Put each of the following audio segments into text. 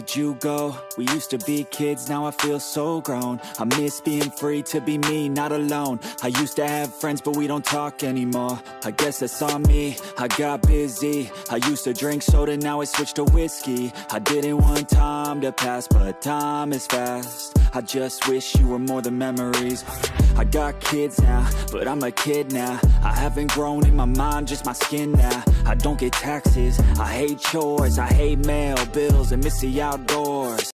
did you go? We used to be kids, now I feel so grown. I miss being free to be me, not alone. I used to have friends, but we don't talk anymore. I guess that's on me, I got busy. I used to drink soda, now I switched to whiskey. I didn't want time to pass, but time is fast. I just wish you were more than memories. I got kids now, but I'm a kid now. I haven't grown in my mind, just my skin now. I don't get taxes, I hate chores, I hate mail, bills, and miss the outdoors.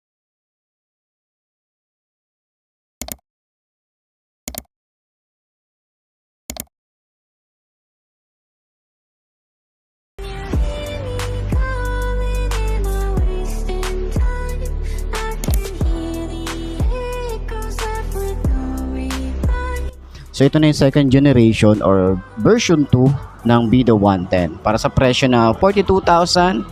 So ito na yung second generation or version 2 ng Bida 110 para sa presyo na 42,000.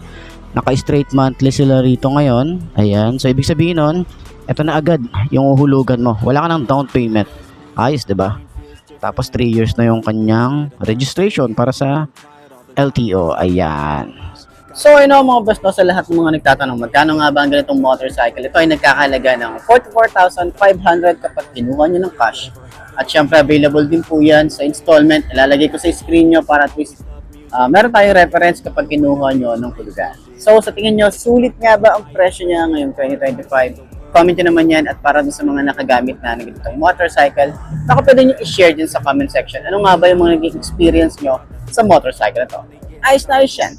Naka-straight monthly sila rito ngayon. Ayan, so ibig sabihin nun, ito na agad yung uhulugan mo. Wala ka ng down payment. Ayos, 'di ba? Tapos 3 years na yung kanyang registration para sa LTO. Ayan. So ayun mga boss, no, sa lahat ng mga nagtatanong magkano nga ba ang ganitong motorcycle, ito ay nagkakahalaga ng 44,500 kapag kinuha nyo ng cash. At syempre available din po yan sa installment. Ilalagay ko sa screen nyo para at least meron tayong reference kapag kinuha nyo ng hulugan. So sa tingin nyo, sulit nga ba ang presyo niya ngayong 2025? Comment nyo naman yan, at para dun sa mga nakagamit na ng ganitong motorcycle, baka pwede nyo i-share din sa comment section. Ano nga ba yung mga naging experience nyo sa motorcycle na to? Ayos na ayos yan.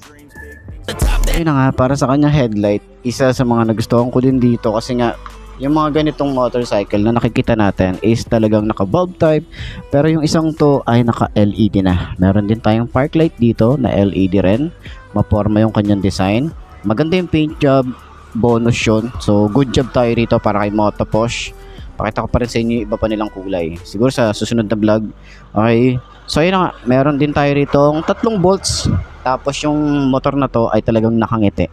Ayun na nga, para sa kanyang headlight, isa sa mga nagustuhan ko din dito kasi nga yung mga ganitong motorcycle na nakikita natin is talagang naka bulb type, pero yung isang to ay naka LED na. Meron din tayong park light dito na LED rin, maporma yung kanyang design, maganda yung paint job, bonus yun. So good job tayo rito para kay Motoposh. Pakita ko pa rin sa inyo iba pa nilang kulay siguro sa susunod na vlog. Okay, so ayun na nga, meron din tayo rito 3 bolts. Tapos yung motor na to ay talagang nakangiti.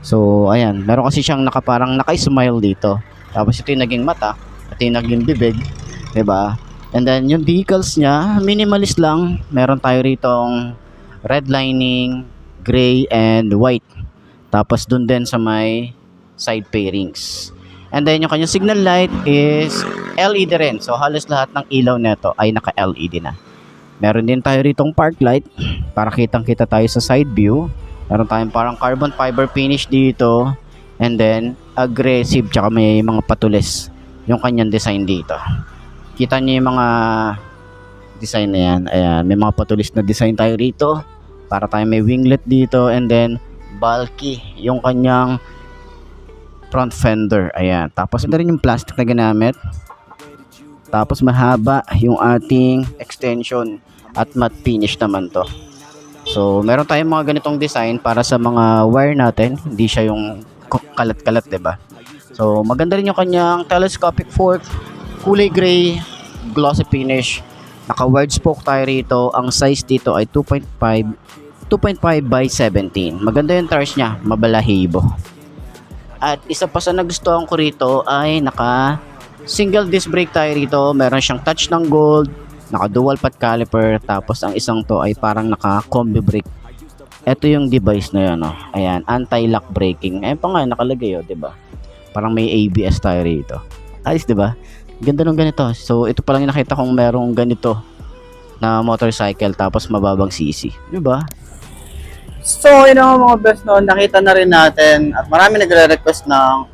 So ayan, meron kasi siyang parang naka-smile dito. Tapos ito yung naging mata, ito yung naging bibig, 'di ba? And then yung decals niya, minimalist lang. Meron tayo ritong red lining, gray and white. Tapos dun din sa may side pairings. And then yung kanyang signal light is LED rin. So halos lahat ng ilaw nito ay naka-LED na. Meron din tayo ritong park light para kitang-kita tayo sa side view. Meron tayong parang carbon fiber finish dito. And then aggressive, tsaka may mga patulis yung kanyang design dito. Kita niyo yung mga design na yan. Ayan, may mga patulis na design tayo rito. Para tayo may winglet dito. And then bulky yung kanyang front fender. Ayan, tapos ito rin yung plastic na ginamit. Tapos mahaba yung ating extension at matte finish naman to. So meron tayong mga ganitong design para sa mga wire natin, hindi siya yung kalat-kalat, 'di ba? So maganda rin yung kanyang telescopic fork, kulay gray, glossy finish. Naka-wide spoke tayo rito. Ang size dito ay 2.5 by 17. Maganda yung tires niya, mabalahibo. At isa pa sa nagustuhan ko rito ay naka single disc brake tayo rito. Meron siyang touch ng gold, naka dual path caliper, tapos ang isang to ay parang naka combi brake. Ito yung device na yan, oh. Ayan, anti-lock braking. Ayan pa nga nakalagay, oh, 'di ba? Parang may ABS tayo rito. Ayos, 'di ba? Ganda ng ganito. So ito pa lang yung nakita kong merong ganito na motorcycle tapos mababang CC, 'di ba? So yun ang mga best, no, nakita na rin natin at marami nagre-request ng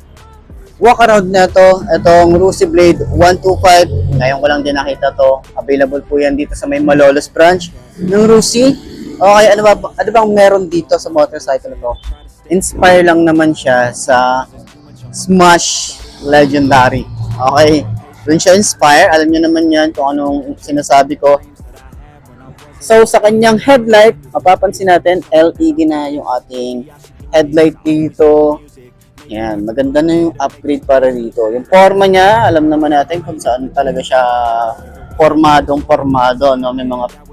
walk around na to. Itong Rusi Blade 125. Ngayon ko lang din nakita to. Available po yan dito sa may Malolos branch ng Rusi. Okay, ano bang meron dito sa motorcycle na to? Inspire lang naman siya sa Smash Legendary. Okay, dun siya inspire. Alam niyo naman yan kung anong sinasabi ko. So sa kanyang headlight, mapapansin natin LED na yung ating headlight dito. Yan, maganda na yung upgrade para dito. Yung forma niya, alam naman natin kung saan talaga siya formado, no? May mga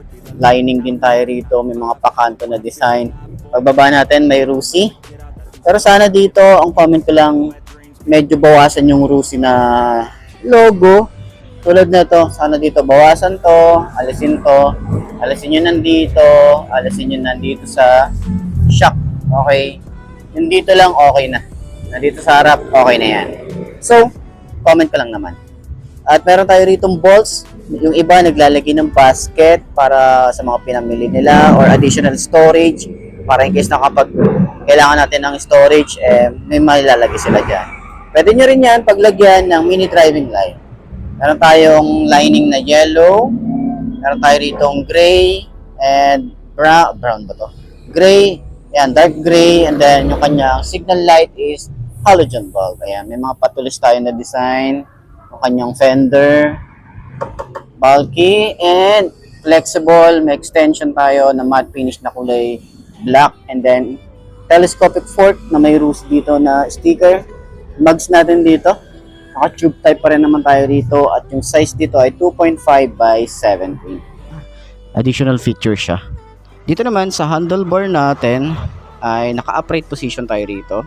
lining din tayo rito, may mga pakanto na design. Pagbaba natin may Rusi. Pero sana dito, ang comment ko lang, medyo bawasan yung Rusi na logo. Tulad na to, sana dito bawasan to, alisin nyo nandito, alisin nyo nandito sa shock. Okay, yung dito lang okay na. Nandito sa harap, okay na yan. So, comment ko lang naman. At meron tayo ritong bolts. Yung iba naglalagay ng basket para sa mga pinamili nila or additional storage para in case na kapag kailangan natin ng storage, may mailalagay sila dyan. Pwede nyo rin yan paglagyan ng mini driving light. Meron tayong lining na yellow. Meron tayo ritong gray and brown ba to? Gray, yan, dark gray, and then yung kanyang signal light is halogen bulb. Ayan, may mga patulis tayo na design. Yung kanyang fender, bulky, and flexible. May extension tayo na matte finish na kulay black, and then telescopic fork na may rose dito na sticker. Mugs natin dito. Naka-tube type pa rin naman tayo rito at yung size dito ay 2.5 by 17. Additional feature siya. Dito naman sa handlebar natin ay naka-upright position tayo rito.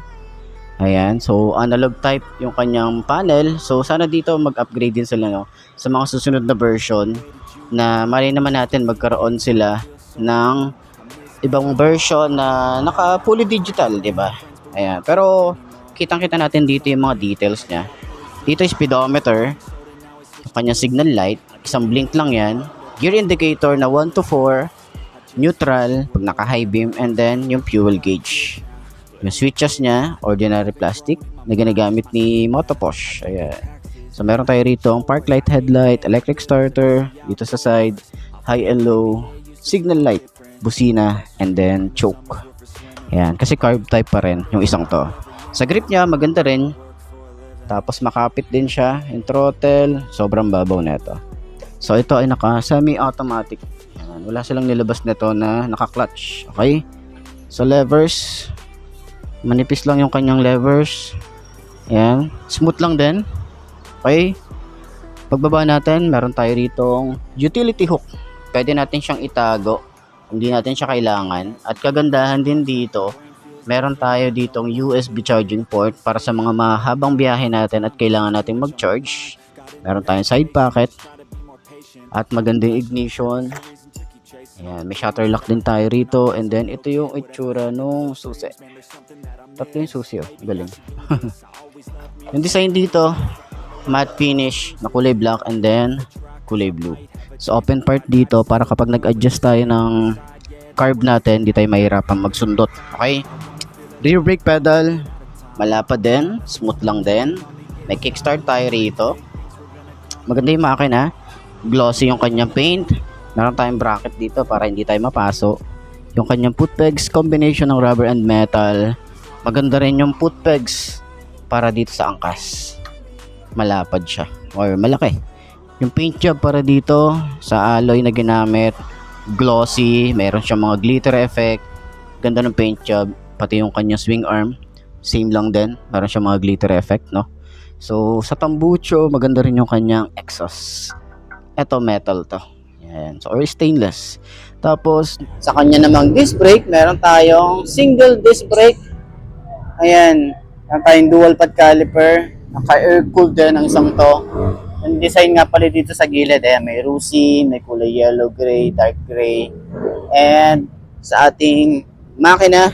Ayan, so analog type yung kanyang panel. So sana dito mag-upgrade din sila, no, sa mga susunod na version na mali naman natin magkaroon sila ng ibang version na naka fully digital, 'di ba? Ayan, pero kitang-kita natin dito yung mga details niya. Dito yung speedometer, yung kanyang signal light, isang blink lang yan, gear indicator na 1 to 4, neutral pag naka high beam, and then yung fuel gauge. Yung switches niya, ordinary plastic na ginagamit ni Motoposh. Ayan. So meron tayo rito ang park light, headlight, electric starter, dito sa side, high and low, signal light, busina, and then choke. Ayan, kasi carb type pa rin yung isang to. Sa grip niya, maganda rin. Tapos makapit din siya. Yung throttle, sobrang babaw nito. So ito ay naka semi-automatic. Ayan, wala silang nilabas nito na naka-clutch. Okay? So levers, manipis lang yung kanyang levers. Ayan, smooth lang din. Okay? Pagbaba natin, meron tayo ritong utility hook. Pwede natin siyang itago. Hindi natin siya kailangan. At kagandahan din dito, meron tayo ditong USB charging port para sa mga mahabang biyahe natin at kailangan natin mag-charge. Meron tayong side pocket at magandang ignition. Ayan, may shutter lock din tayo rito, and then ito yung itsura nung susi. Tatlo yung susi, oh. Galing. Yung design dito, matte finish na kulay black and then kulay blue. So open part dito para kapag nag-adjust tayo ng carb natin, di tayo mahirapan magsundot. Okay? Rear brake pedal, malapad din, smooth lang din. May kickstart tayo rito. Maganda yung makina. Glossy yung kanyang paint. Meron tayong bracket dito para hindi tayo mapaso. Yung kanyang foot pegs, combination ng rubber and metal. Maganda rin yung foot pegs para dito sa angkas. Malapad siya or malaki. Yung paint job para dito sa alloy na ginamit, glossy, meron siyang mga glitter effect. Ganda ng paint job. Pati yung kanyang swing arm, same lang din. Meron siyang mga glitter effect, no? So, sa tambucho, maganda rin yung kanyang exhaust. Ito, metal to. Yan. So, or stainless. Tapos, sa kanya namang disc brake, meron tayong single disc brake. Ayan. Meron tayong dual pad caliper. Naka-air-cooled din ang isang to. Yung design nga pala dito sa gilid, may rusi, may kulay yellow, gray, dark gray. And sa ating makina,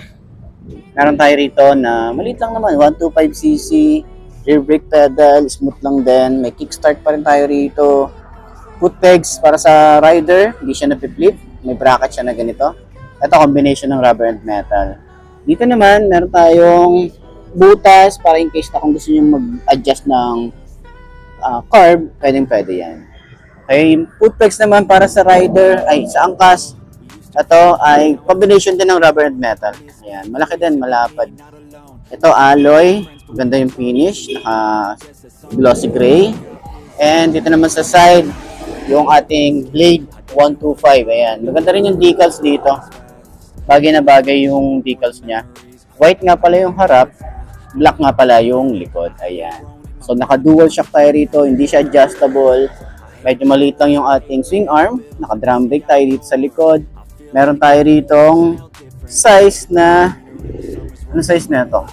meron tayo rito na maliit lang naman, 125cc, rear brake pedal, smooth lang din. May kickstart pa rin tayo rito. Foot pegs para sa rider, hindi siya napiplit. May bracket siya na ganito. Ito, combination ng rubber and metal. Dito naman, meron tayong butas para in case na kung gusto nyo mag-adjust ng carb, pwede yan. Okay, foot pegs naman para sa rider, sa angkas. Ito ay combination din ng rubber and metal. Ayan, malaki din, malapad. Ito alloy, maganda yung finish, naka glossy gray. And dito naman sa side, yung ating blade 125. Ayan, maganda rin yung decals dito. Bagay na bagay yung decals niya. White nga pala yung harap, black nga pala yung likod. Ayan. So naka dual shock tayo rito, hindi siya adjustable. Medyo maliit lang yung ating swing arm. Naka drum brake tayo dito sa likod. Meron tayo ritong size na, ano size na ito?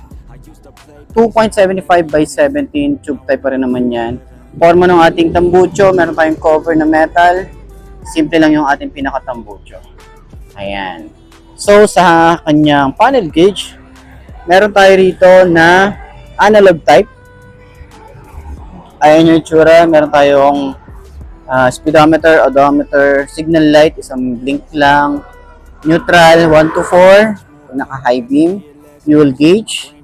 2.75 by 17, tube type pa rin naman yan. Forma ng ating tambucho, meron tayong cover na metal. Simple lang yung ating pinaka-tambucho. Ayan. So sa kanyang panel gauge, meron tayo rito na analog type. Ayan yung itsura. Meron tayong speedometer, odometer, signal light, isang blink lang, neutral, 1 to 4, naka-high beam, fuel gauge,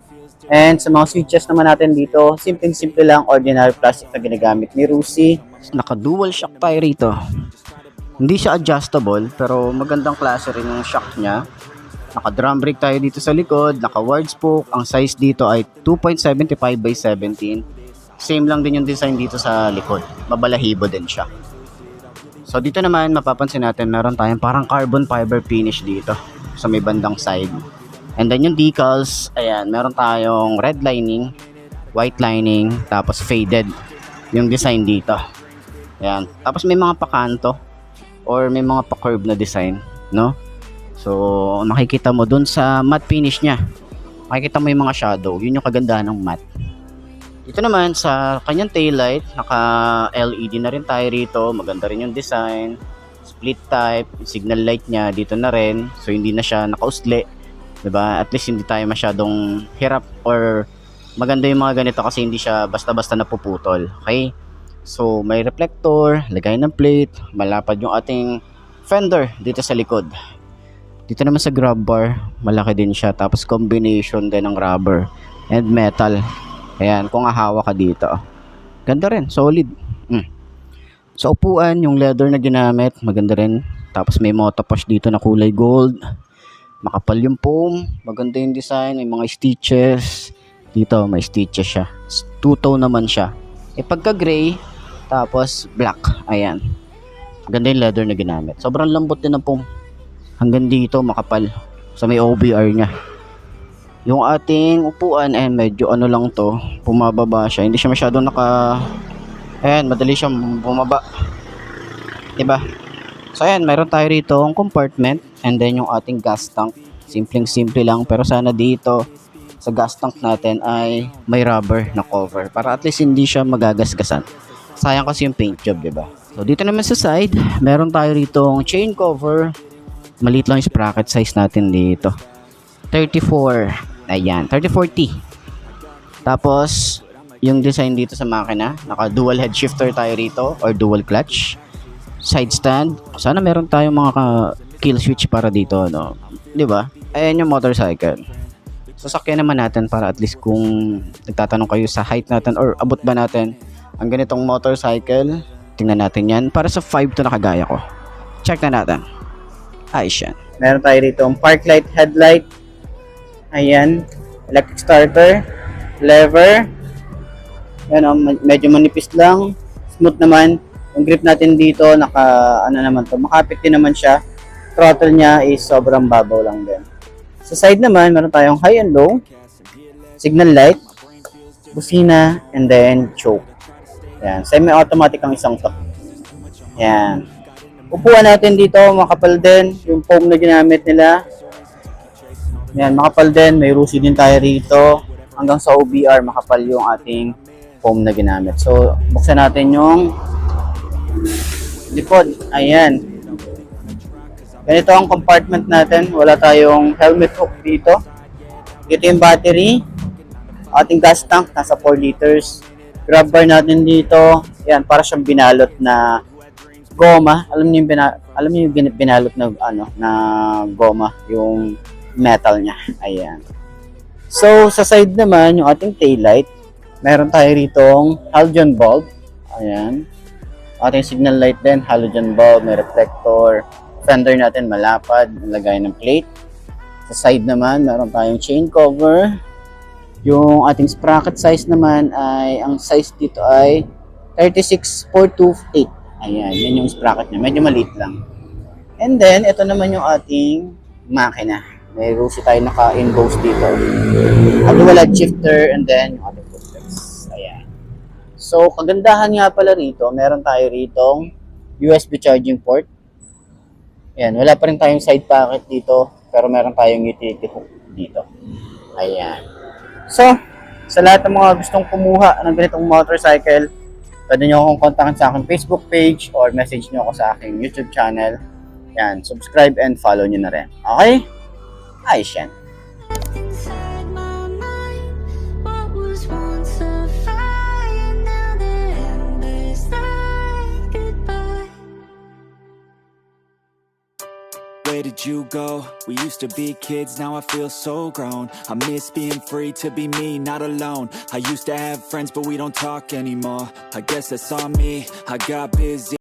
and sa mga switches naman natin dito, simple lang, ordinary plastic na ginagamit ni Rusi. Naka-dual shock tayo rito. Hindi siya adjustable, pero magandang klase rin yung shock niya. Naka-drum brake tayo dito sa likod, naka-wide spoke, ang size dito ay 2.75 by 17. Same lang din yung design dito sa likod. Mabalahibo din siya. So dito naman mapapansin natin meron tayong parang carbon fiber finish dito sa may bandang side. And then yung decals, ayan, meron tayong red lining, white lining, tapos faded yung design dito. Ayan. Tapos may mga pakanto or may mga pa-curve na design, no? So makikita mo dun sa matte finish niya. Makikita mo yung mga shadow. Yun yung kagandahan ng matte. Dito naman sa kanyang taillight, naka LED na rin tayo rito. Maganda rin yung design. Split type, signal light niya dito na rin. So hindi na siya nakausli, 'di ba? At least hindi tayo masyadong hirap or maganda yung mga ganito kasi hindi siya basta-basta napuputol. Okay? So may reflector, lagay ng plate, malapad yung ating fender dito sa likod. Dito naman sa grab bar, malaki din siya. Tapos combination din ng rubber and metal. Ayan, kung ahawa ka dito. Ganda rin, solid. Sa upuan, yung leather na ginamit, maganda rin. Tapos may motopush dito na kulay gold. Makapal yung foam, maganda yung design, may mga stitches. Dito, may stitches siya. Two-tone naman siya. Pagka gray, tapos black. Ayan. Ganda yung leather na ginamit. Sobrang lambot din ng foam. Hanggang dito, makapal. Sa may OBR niya. Yung ating upuan, medyo ano lang to, bumababa siya. Hindi siya masyadong madali siyang bumaba. Diba? So ayan, meron tayo rito ang compartment and then yung ating gas tank. Simpleng-simple lang, pero sana dito sa gas tank natin ay may rubber na cover para at least hindi siya magagasgasan. Sayang kasi yung paint job, diba? So dito naman sa side, meron tayo rito ang chain cover. Maliit lang yung sprocket size natin dito. 34. Ayan, 3040. Tapos, yung design dito sa makina, naka dual head shifter tayo rito or dual clutch. Side stand. Sana meron tayong mga kill switch para dito, no? 'Di ba? Ayan yung motorcycle. Sasakyan naman natin para at least kung nagtatanong kayo sa height natin or abot ba natin ang ganitong motorcycle, tingnan natin yan. Para sa 5 to na kagaya ko. Check na natin. Ayos yan. Meron tayo rito ang park light, headlight. Ayan, electric starter, lever. Ayan, medyo manipis lang, smooth naman. Yung grip natin dito, makapit din naman siya. Throttle niya is sobrang babaw lang din. Sa side naman, meron tayong high and low, signal light, busina, and then choke. Ayan, semi-automatic ang isang to. Ayan. Upuan natin dito, makapal din. Yung foam na ginamit nila. Ayan, makapal din. May Rusi din tayo rito. Hanggang sa OBR, makapal yung ating foam na ginamit. So, buksan natin yung likod. Ayan. Ganito ang compartment natin. Wala tayong helmet hook dito. Dito yung battery. Ating gas tank, nasa 4 liters. Grab bar natin dito. Ayan, para siyang binalot na goma. Alam niyo yung binalot na goma. Yung metal niya. Ayan. So, sa side naman, yung ating taillight, meron tayo ritong halogen bulb. Ayan. Ating signal light din, halogen bulb, may reflector. Fender natin malapad, lagay ng plate. Sa side naman, meron tayong chain cover. Yung ating sprocket size naman ay, ang size dito ay 36.428. Ayan, yan yung sprocket niya. Medyo maliit lang. And then, ito naman yung ating makina. May Rusi tayo naka-emboss dito. At dual head shifter and then yung ating footsteps. Ayan. So, kagandahan nga pala rito, meron tayo ritong USB charging port. Ayan, wala pa rin tayong side pocket dito, pero meron tayong utility hook dito. Ayan. So, sa lahat ng mga gustong kumuha ng ganitong motorcycle, pwede nyo akong kontakin sa aking Facebook page or message nyo ako sa aking YouTube channel. Ayan, subscribe and follow nyo na rin. Okay? Ayos yan. where did you go? We used to be kids, now I feel so grown. I miss being free to be me, not alone. I used to have friends, but we don't talk anymore. I guess that's on me, I got busy.